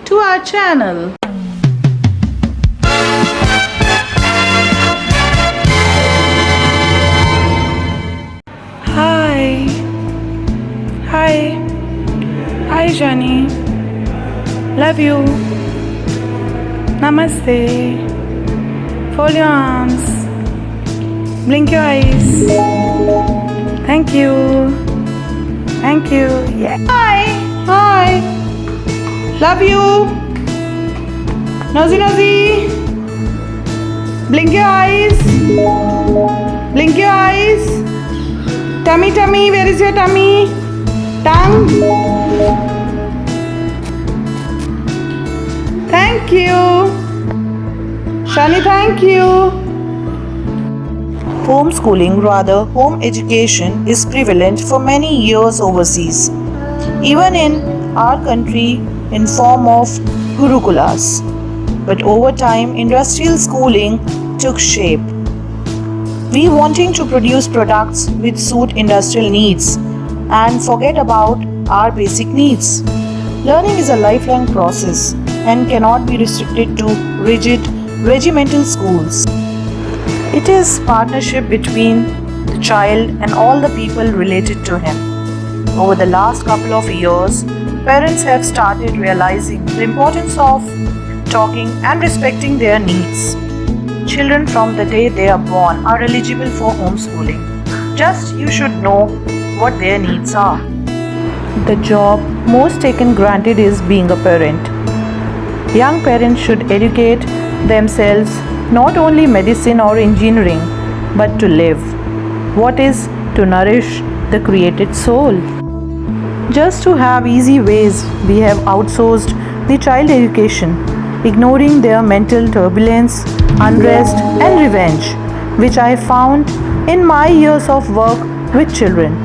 to our channel. Hi. Hi. Hi, Johnny. Love you. Namaste. Fold your arms. Blink your eyes. Thank you. Thank you. Yeah. Hi. Hi. Love you. Nosy, nosy. Blink your eyes. Blink your eyes. Tummy, tummy. Where is your tummy? Tongue. Thank you. Shani, thank you. Homeschooling, rather home education, is prevalent for many years overseas, even in our country in form of gurukulas. But over time, industrial schooling took shape. We wanting to produce products which suit industrial needs and forget about our basic needs. Learning is a lifelong process and cannot be restricted to rigid regimental schools. It is partnership between the child and all the people related to him. Over the last couple of years, parents have started realizing the importance of talking and respecting their needs. Children from the day they are born are eligible for homeschooling. Just you should know what their needs are. The job most taken granted is being a parent. Young parents should educate themselves not only medicine or engineering, but to live. What is to nourish the created soul? Just to have easy ways, we have outsourced the child education, ignoring their mental turbulence, unrest, and revenge, which I found in my years of work with children.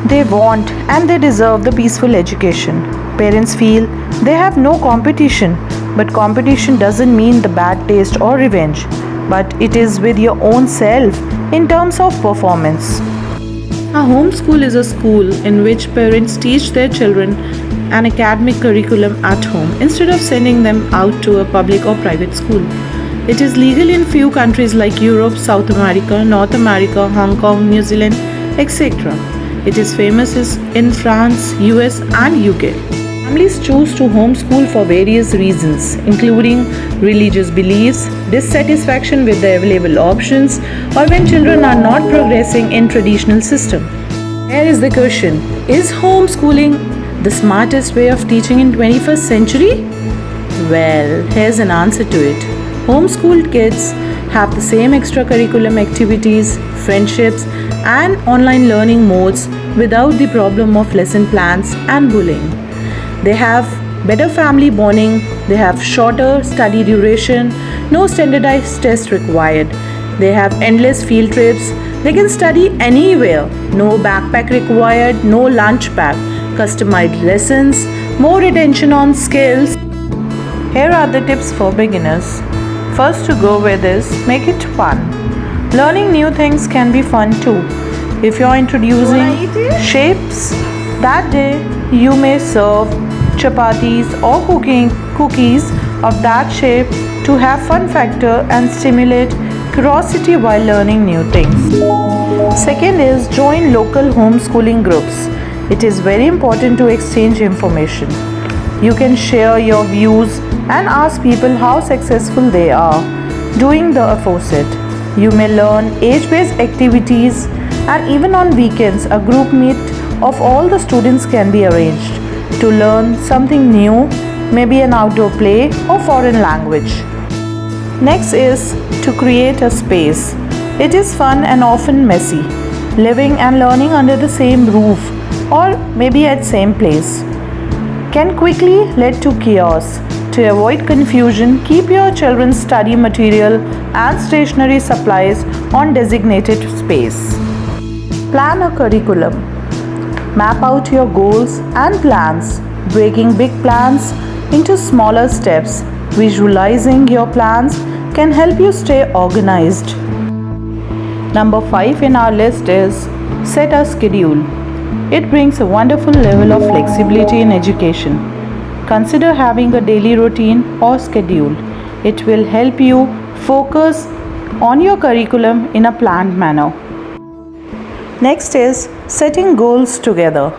They want and they deserve the peaceful education. Parents feel they have no competition, but competition doesn't mean the bad taste or revenge, but it is with your own self in terms of performance. A homeschool is a school in which parents teach their children an academic curriculum at home instead of sending them out to a public or private school. It is legal in few countries like Europe, South America, North America, Hong Kong, New Zealand, etc. It is famous in France, US and UK. Families choose to homeschool for various reasons, including religious beliefs, dissatisfaction with the available options, or when children are not progressing in traditional system. Here is the question: is homeschooling the smartest way of teaching in 21st century? Well, here's an answer to it. Homeschooled kids have the same extracurriculum activities, friendships, and online learning modes without the problem of lesson plans and bullying. They have better family bonding, they have shorter study duration, no standardized test required. They have endless field trips, they can study anywhere, no backpack required, no lunch pack, customized lessons, more attention on skills. Here are the tips for beginners. First to go with is make it fun. Learning new things can be fun too. If you're introducing shapes, that day you may serve chapatis or cookies of that shape to have fun factor and stimulate curiosity while learning new things. Second is join local homeschooling groups. It is very important to exchange information. You can share your views and ask people how successful they are doing the aforesaid. You may learn age-based activities, and even on weekends a group meet of all the students can be arranged to learn something new, maybe an outdoor play or foreign language. Next is to create a space. It is fun and often messy, living and learning under the same roof or maybe at same place can quickly lead to chaos. To avoid confusion, keep your children's study material and stationery supplies on designated space. Plan a curriculum. Map out your goals and plans, breaking big plans into smaller steps. Visualizing your plans can help you stay organized. Number 5 in our list is set a schedule. It brings a wonderful level of flexibility in education. Consider having a daily routine or schedule. It will help you focus on your curriculum in a planned manner. Next is setting goals together.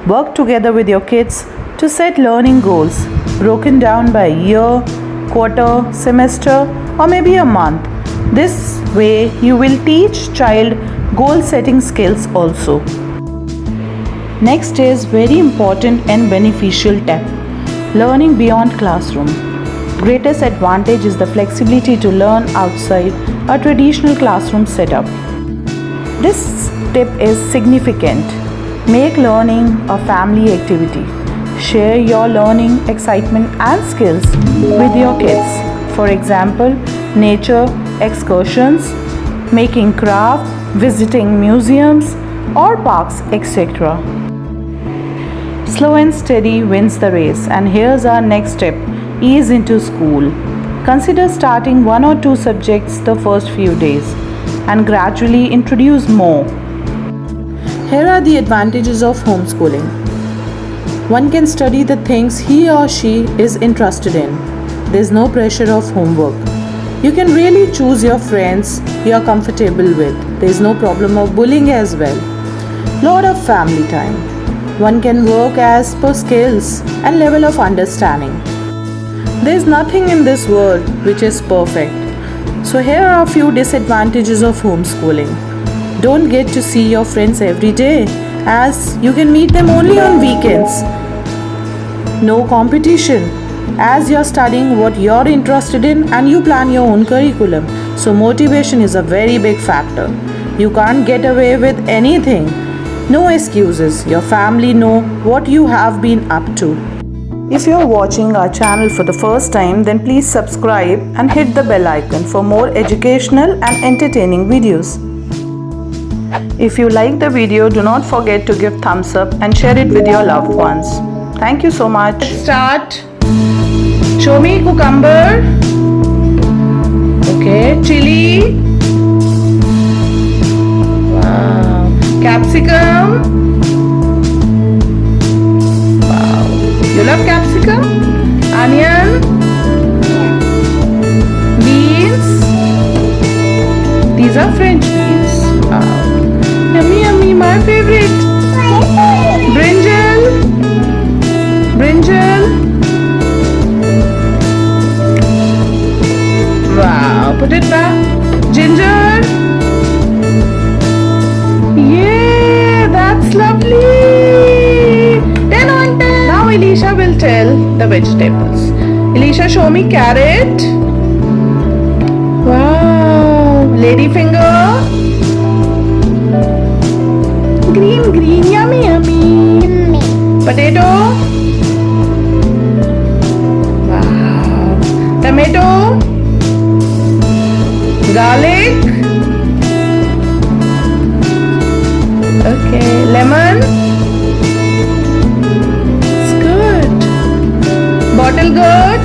Work together with your kids to set learning goals broken down by year, quarter, semester, or maybe a month. This way you will teach child goal setting skills also. Next is very important and beneficial step. Learning beyond classroom. Greatest advantage is the flexibility to learn outside a traditional classroom setup. This tip is significant. Make learning a family activity. Share your learning excitement and skills with your kids. For example, nature excursions, making crafts, visiting museums or parks, etc. Slow and steady wins the race. And here's our next step. Ease into school. Consider starting 1 or 2 subjects the first few days and gradually introduce more. Here are the advantages of homeschooling. One can study the things he or she is interested in. There's no pressure of homework. You can really choose your friends you're comfortable with. There's no problem of bullying as well. Lot of family time. One can work as per skills and level of understanding. There's nothing in this world which is perfect. So here are a few disadvantages of homeschooling. Don't get to see your friends every day, as you can meet them only on weekends. No competition, as you're studying what you're interested in and you plan your own curriculum. So motivation is a very big factor. You can't get away with anything. No excuses. Your family know what you have been up to. If you're watching our channel for the first time, then please subscribe and hit the bell icon for more educational and entertaining videos. If you like the video, do not forget to give thumbs up and share it with your loved ones. Thank you so much. Let's start. Show me cucumber. Okay, chili. Wow. Capsicum. Wow. You love capsicum? Onion. Beans. These are French beans. Wow. Yummy, yummy, my favorite. Brinjal. Brinjal. Wow, put it back. Ginger. Yeah, that's lovely. 10 on 10. Now Elisha will tell the vegetables. Elisha, show me carrot. Wow, lady finger. Green, yummy, yummy. Potato. Wow. Tomato. Garlic. Okay. Lemon. It's good. Bottle gourd.